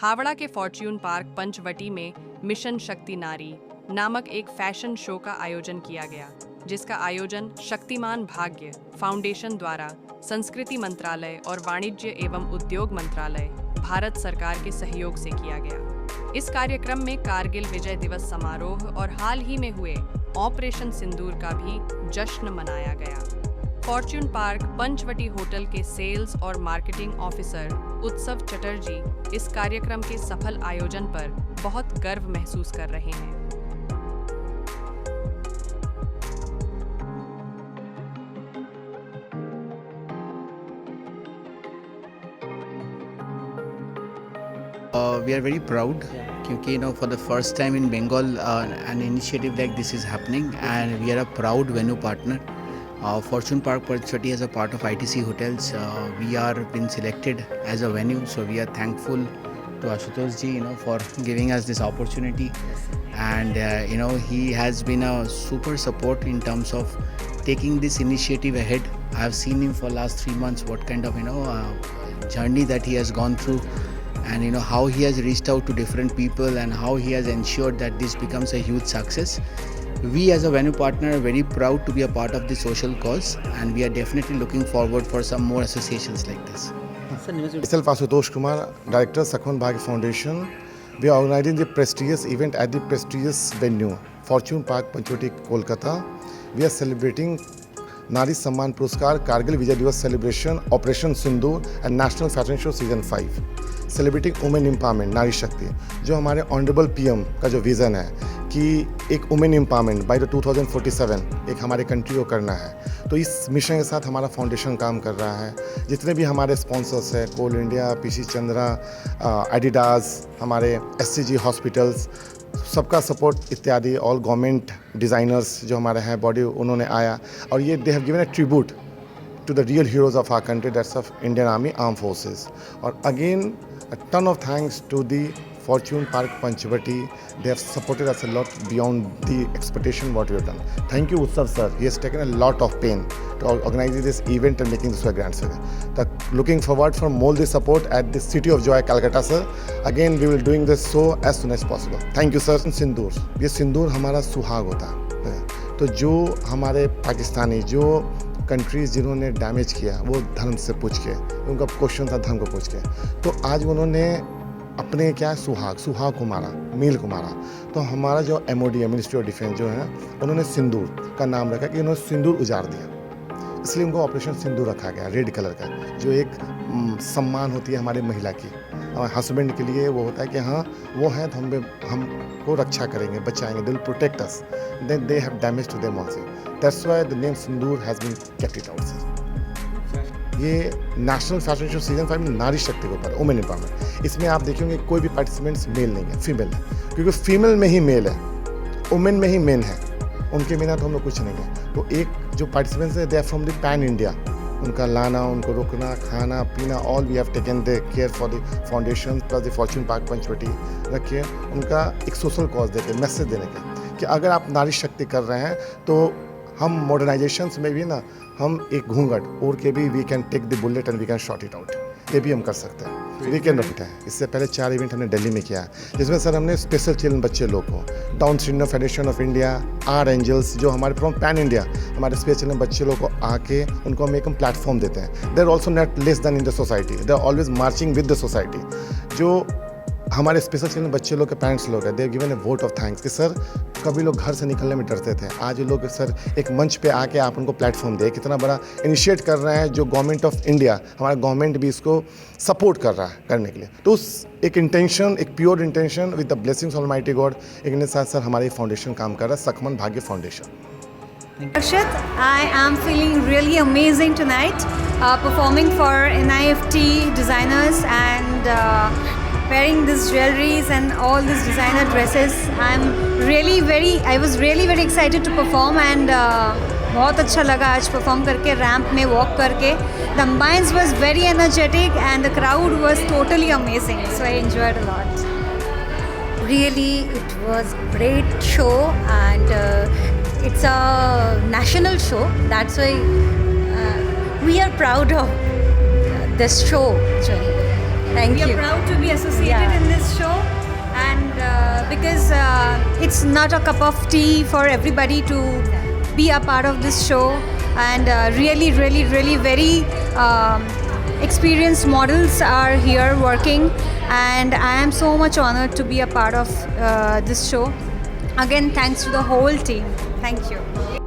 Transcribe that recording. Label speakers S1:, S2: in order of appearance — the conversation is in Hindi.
S1: हावड़ा के फॉर्च्यून पार्क पंचवटी में मिशन शक्ति नारी नामक एक फैशन शो का आयोजन किया गया, जिसका आयोजन शक्तिमान भाग्य फाउंडेशन द्वारा संस्कृति मंत्रालय और वाणिज्य एवं उद्योग मंत्रालय भारत सरकार के सहयोग से किया गया। इस कार्यक्रम में कारगिल विजय दिवस समारोह और हाल ही में हुए ऑपरेशन सिंदूर का भी जश्न मनाया गया। फॉर्च्यून पार्क पंचवटी होटल के सेल्स और मार्केटिंग ऑफिसर उत्सव चटर्जी इस कार्यक्रम के सफल आयोजन पर बहुत गर्व महसूस कर रहे हैं।
S2: We are very proud क्योंकि for the first time in Bengal an initiative like this is happening, and we are a proud venue partner. Fortune Park Panchvati as a part of ITC Hotels, we are been selected as a venue, so we are thankful to Ashutosh ji for giving us this opportunity, and he has been a super support in terms of taking this initiative ahead. I have seen him for last 3 months what kind of journey that he has gone through, and how he has reached out to different people and how he has ensured that this becomes a huge success. We as a venue partner are very proud to be a part of the social cause, and we are definitely looking forward for some more associations like this.
S3: Myself Ashutosh Kumar, Director Sakhavan Bhagya Foundation. We are organizing the prestigious event at the prestigious venue Fortune Park Panchvati, Kolkata. We are celebrating Nari Samman Puruskar, Kargil Vijay Divas celebration, Operation Sindoor and National Fashion Show Season 5. Celebrating women empowerment, नारी शक्ति, जो हमारे ऑनरेबल पीएम का जो विज़न है कि एक वुमेन एम्पावरमेंट बाय द 2047 एक हमारे कंट्री को करना है। तो इस मिशन के साथ हमारा फाउंडेशन काम कर रहा है। जितने भी हमारे स्पॉन्सर्स हैं, कोल इंडिया, पीसी चंद्रा, एडिडास, हमारे एससीजी हॉस्पिटल्स, सबका सपोर्ट इत्यादि, ऑल गवर्नमेंट डिज़ाइनर्स जो हमारे हैं बॉडी, उन्होंने आया और ये they have given a tribute to the real heroes of our country, that's of Indian Army Armed Forces. Or again, a ton of thanks to the Fortune Park Panchvati. They have supported us a lot beyond the expectation what we have done. Thank you Utsav sir. He has taken a lot of pain to organize this event and making this a grand success. Looking forward for more the support at the City of Joy, Calcutta sir. Again, we will doing this so as soon as possible. Thank you sir. सिंदूर, ये सिंदूर हमारा सुहाग होता है। तो जो हमारे पाकिस्तानी जो कंट्रीज़ जिन्होंने डैमेज किया वो धर्म से पूछ के, उनका क्वेश्चन था धर्म को पूछ के, तो आज उन्होंने अपने क्या सुहाग को मारा, मील को मारा। तो हमारा जो MOD है, मिनिस्ट्री ऑफ डिफेंस जो है, उन्होंने सिंदूर का नाम रखा कि उन्होंने सिंदूर उजाड़ दिया, इसलिए उनको ऑपरेशन सिंदूर रखा गया, रेड कलर का, जो एक सम्मान होती है हमारे महिला की, हमारे हस्बैंड के लिए वो होता है कि हाँ वो हैं तो हमको रक्षा करेंगे, बचाएंगे, they will protect us, then they have damage to them also, that's why the name Sindoor has been kept it out. ये नेशनल फैशन शो सीजन 5 में नारी शक्ति के ऊपर, वुमेन एम्पावरमेंट। इसमें आप देखेंगे कोई भी पार्टिसिपेंट्स मेल नहीं है, फीमेल है, क्योंकि फीमेल में ही मेल है, वुमेन में ही मेन है, उनके बिना तो हम लोग कुछ नहीं है। तो एक जो पार्टिसिपेंट्स है they are from the pan India, उनका लाना, उनको रुकना, खाना पीना, all we have taken the care for the foundation plus the fortune park Panchvati रखिए। उनका एक सोशल कॉज देते, मैसेज देने का कि अगर आप नारी शक्ति कर रहे हैं तो हम मॉडर्नाइजेशंस में भी ना, हम एक घूंघट ओढ़ के भी we can take the bullet and we can shot it out, ये भी हम कर सकते हैं। वी कैन रख है। इससे पहले 4 इवेंट हमने दिल्ली में किया, जिसमें सर हमने स्पेशल चिल्ड्रन बच्चे लोग को, Down syndrome federation of India, are angels, जो हमारे फ्रॉम पैन इंडिया हमारे स्पेशल चिल्ड्रन बच्चे लोग को आके उनको हम एक प्लेटफॉर्म देते हैं। They are also not less than in the society, they are always marching with the society. जो हमारे स्पेशल चिल्ड्रन बच्चे लोग के पेरेंट्स लोग हैं, they given A vote of thanks कि सर कभी लोग घर से निकलने में डरते थे, आज लोग सर एक मंच पे आके आप उनको प्लेटफॉर्म दे, कितना बड़ा इनिशिएट कर रहे हैं, जो गवर्नमेंट ऑफ इंडिया, हमारा गवर्नमेंट भी इसको सपोर्ट कर रहा है करने के लिए। तो उस एक इंटेंशन, एक pure intention with the blessings of almighty God, एक साथ सर हमारी फाउंडेशन काम कर रहा है, सखमन भाग्य foundation.
S4: Arshad, I am feeling really amazing tonight, performing for NIFT designers and wearing these jewelries and all these designer dresses. I was really very excited to perform and बहुत अच्छा लगा आज परफॉर्म करके, रैंप में वॉक करके. The ambience was very energetic and the crowd was totally amazing, so I enjoyed a lot.
S5: Really, it was a great show and it's a national show. That's why we are proud of this show, actually. Thank
S4: We
S5: you.
S4: are proud to be associated
S5: Yeah.
S4: in this show, and because it's not a cup of tea for everybody to be a part of this show, and really very experienced models are here working, and I am so much honored to be a part of this show. Again, thanks to the whole team. Thank you.